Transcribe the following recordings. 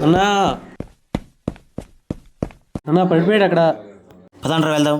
అన్నా అన్నా పడిపోయాడు అక్కడ. పదండ్రా వెళ్దాం.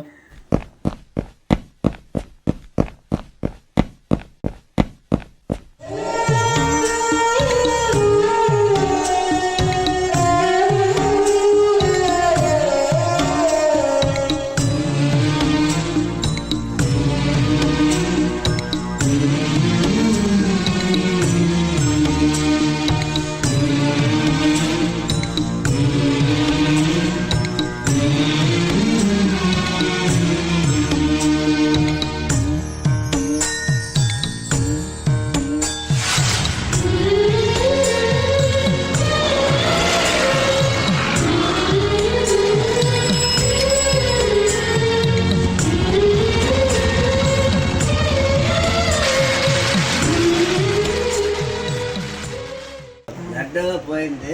బ్లడ్ పోయింది,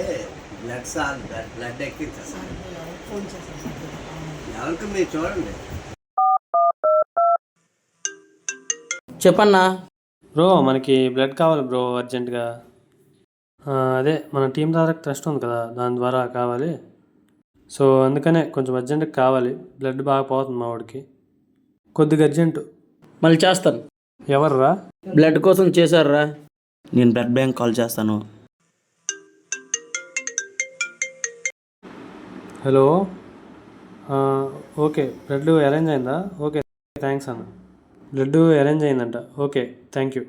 బ్లడ్ సాల్ బ్లడ్ ఎక్కించేస్తాను. ఎవరికి మీరు చూడండి. చెప్పన్నా. బ్రో మనకి బ్లడ్ కావాలి బ్రో అర్జెంటుగా. అదే మన టీం ద్వారా ట్రస్ట్ ఉంది కదా, దాని ద్వారా కావాలి. సో అందుకనే కొంచెం అర్జెంటుగా కావాలి. బ్లడ్ బాగా పోతుంది మా వాడికి, కొద్దిగా అర్జెంటు. మళ్ళీ చేస్తాను. ఎవర్రా? బ్లడ్ కోసం చేశారా? నేను బ్లడ్ బ్యాంక్ కాల్ చేస్తాను. హలో, ఓకే బ్లడ్ అరేంజ్ అయిందా? ఓకే థ్యాంక్స్ అన్న. బ్లడ్ అరేంజ్ అయిందంట. Okay thank you.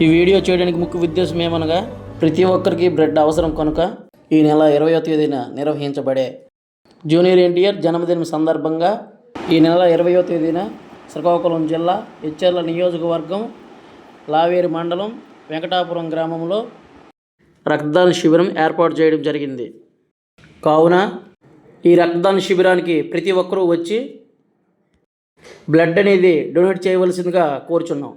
ఈ వీడియో చేయడానికి ముఖ్య ఉద్దేశం ఏమనగా, ప్రతి ఒక్కరికి బ్లడ్ అవసరం కనుక ఈ నెల 20వ తేదీన నిర్వహించబడే జూనియర్ ఎన్టీఆర్ జన్మదినం సందర్భంగా ఈ నెల 20వ తేదీన శ్రీకాకుళం జిల్లా ఎచ్చెర్ల నియోజకవర్గం లావేరు మండలం వెంకటాపురం గ్రామంలో రక్తదాన శిబిరం ఏర్పాటు చేయడం జరిగింది. కావున ఈ రక్తదాన శిబిరానికి ప్రతి ఒక్కరూ వచ్చి బ్లడ్ అనేది డొనేట్ చేయవలసిందిగా కోరుచున్నాం.